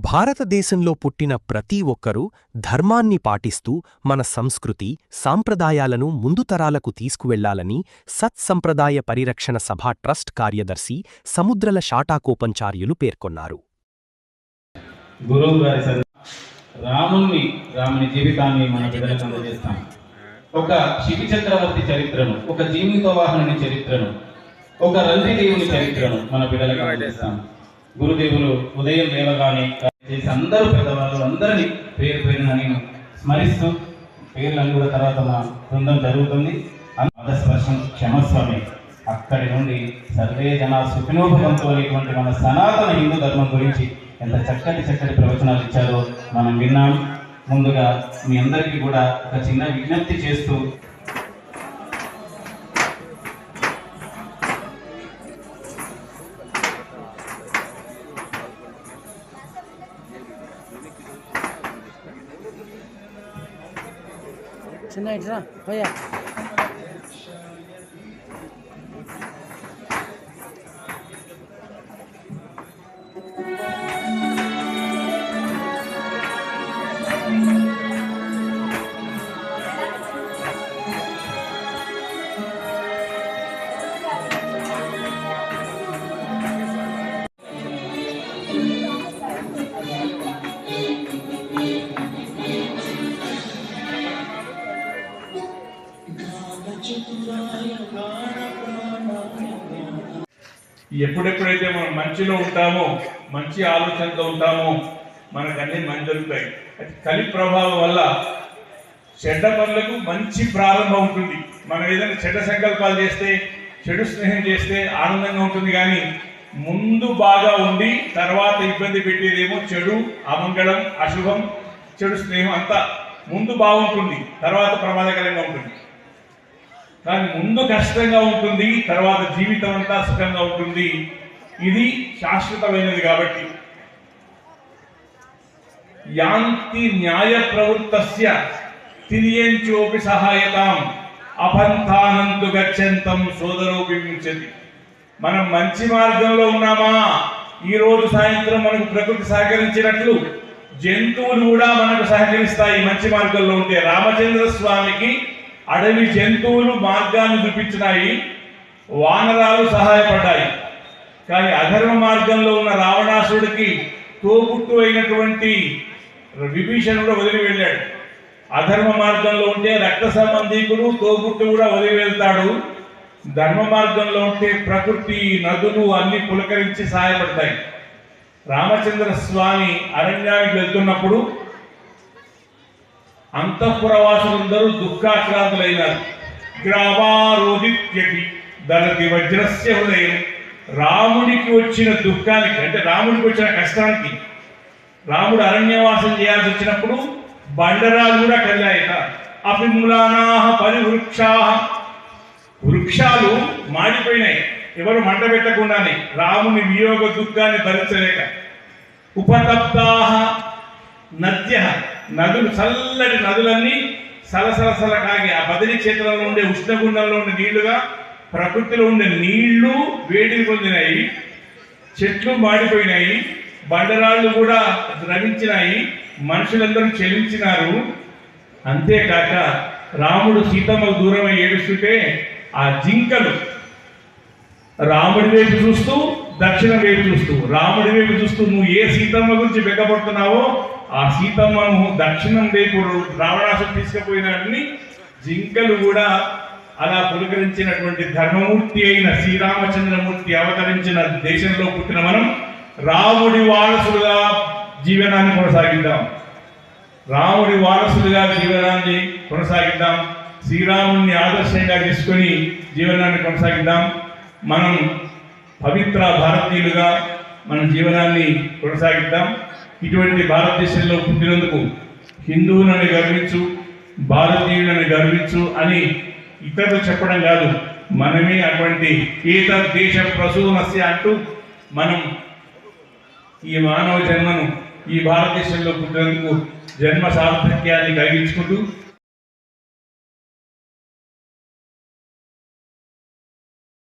భారతదేశంలో పుట్టిన ప్రతి ఒక్కరూ ధర్మాన్ని పాటిస్తూ మన సంస్కృతి, సాంప్రదాయాలను ముందు తరాలకు తీసుకువెళ్లాలని సత్సంప్రదాయ పరిరక్షణ సభ ట్రస్ట్ కార్యదర్శి సముద్రల షాటాకోపంచార్యులు పేర్కొన్నారు. రాముని జీవితాన్ని మన బిడ్డలకు అందజేస్తాం. ఒక శివి చక్రవర్తి చరిత్రను, ఒక జీవితవాహనుని చరిత్రను, ఒక రంజిదేవుని చరిత్రను మన బిడ్డలకు అందజేస్తాం. గురుదేవులు ఉదయం లేవగానే చేసి అందరూ పెద్దవాళ్ళు అందరినీ పేరు పేరున నేను స్మరిస్తూ పేర్లను కూడా తర్వాత మా బృందం జరుగుతుంది. అధస్పర్శం క్షమస్వామి, అక్కడి నుండి సర్వే జన సుఖినోభవంతో అనేటువంటి మన సనాతన హిందూ ధర్మం గురించి ఎంత చక్కటి ప్రవచనాలు ఇచ్చారో మనం విన్నాం. ముందుగా మీ అందరికీ కూడా ఒక చిన్న విజ్ఞప్తి చేస్తూ చిన్న ఇట్రా పోయా ఎప్పుడెప్పుడైతే మనం మంచిలో ఉంటామో, మంచి ఆలోచనతో ఉంటామో మనకు అన్ని మంచి జరుగుతాయి. కలి ప్రభావం వల్ల చెడ్డ పనులకు మంచి ప్రారంభం ఉంటుంది. మనం ఏదైనా చెడ్డ సంకల్పాలు చేస్తే, చెడు స్నేహం చేస్తే ఆనందంగా ఉంటుంది, కానీ ముందు బాగా ఉండి తర్వాత ఇబ్బంది పెట్టేదేమో చెడు, అమంగళం, అశుభం, చెడు స్నేహం అంతా ముందు బాగుంటుంది, తర్వాత ప్రమాదకరంగా ఉంటుంది. కానీ ముందు కష్టంగా ఉంటుంది, తర్వాత జీవితం అంతా సుఖంగా ఉంటుంది. ఇది శాశ్వతమైనది. కాబట్టి యాంతి న్యాయ ప్రవృత్తస్య తిర్యంచోపి సహాయతాం అపంథానంతు గచ్చంతం సోదరోపి విముచ్యతి. మనం మంచి మార్గంలో ఉన్నామా? ఈరోజు సాయంత్రం మనకు ప్రకృతి సహకరించినట్లు జంతువులు కూడా మనకు సహకరిస్తాయి మంచి మార్గంలో ఉంటే. రామచంద్ర స్వామికి అడవి జంతువులు మార్గాన్ని చూపించినాయి, వానరాలు సహాయపడ్డాయి. కానీ అధర్మ మార్గంలో ఉన్న రావణాసుడికి తోబుట్టు అయినటువంటి విభీషణుడు వదిలి వెళ్ళాడు. అధర్మ మార్గంలో ఉంటే రక్త సంబంధీకుడు తోబుట్టు కూడా వదిలి వెళ్తాడు. ధర్మ మార్గంలో ఉంటే ప్రకృతి, నదులు అన్ని పులకరించి సహాయపడతాయి. రామచంద్ర స్వామి అరణ్యానికి వెళ్తున్నప్పుడు అంతఃపురవాసులందరూ దుఃఖాక్రాంతులైనారు. గ్రామారోదిత్యపి దళతి వజ్రస్య హృదయం. రాముడికి వచ్చిన దుఃఖానికి, అంటే రాముడికి వచ్చిన కష్టానికి, రాముడు అరణ్యవాసం చేయాల్సి వచ్చినప్పుడు బండరాలు కూడా కదిలాయట. అపిమూలానాః పరివృక్షాః, వృక్షాలు మాడిపోయినాయి, ఎవరు మంట పెట్టకుండానే, రాముని వియోగ దుఃఖాన్ని భరించలేక. ఉపతప్తాః నద్యః, నదులు, చల్లటి నదులన్నీ సలసలసల కాగి ఆ బదిలీ క్షేత్రంలో ఉండే ఉష్ణగుండంలో ఉండే నీళ్లుగా ప్రకృతిలో ఉండే నీళ్లు వేడిని పొందినాయి. చెట్లు మాడిపోయినాయి, బండరాళ్ళు కూడా ద్రవించినాయి, మనుషులందరూ చెలించినారు. అంతేకాక రాముడు సీతమ్మకు దూరమై ఏడుస్తుంటే ఆ జింకలు రాముడి వైపు చూస్తూ, దక్షిణం వైపు చూస్తూ, రాముడి వైపు చూస్తూ నువ్వు ఏ సీతమ్మ గురించి బెగ్గపడుతున్నావో ఆ సీతమ్మను దక్షిణం వైపు రావణాసుడు తీసుకుపోయినాడని జింకలు కూడా అలా పులకరించినటువంటి ధర్మమూర్తి అయిన శ్రీరామచంద్రమూర్తి అవతరించిన దేశంలో పుట్టిన మనం రాముడి వారసులుగా జీవనాన్ని కొనసాగిద్దాం. రాముడి వారసులుగా జీవనాన్ని కొనసాగిద్దాం. శ్రీరాముడిని ఆదర్శంగా తీసుకొని జీవనాన్ని కొనసాగిద్దాం. మనం పవిత్ర భారతీయులుగా మన జీవనాన్ని కొనసాగిద్దాం. ఇటువంటి భారతదేశంలో పుట్టినందుకు హిందువులని గర్వించు, భారతీయులని గర్వించు అని ఇతరులు చెప్పడం కాదు, మనమే అటువంటి ఏతద్దేశ ప్రసూనస్య అంటూ మనం ఈ మానవ జన్మను ఈ భారతదేశంలో పుట్టినందుకు జన్మ సార్థక్యాన్ని కలిగించుకుంటూ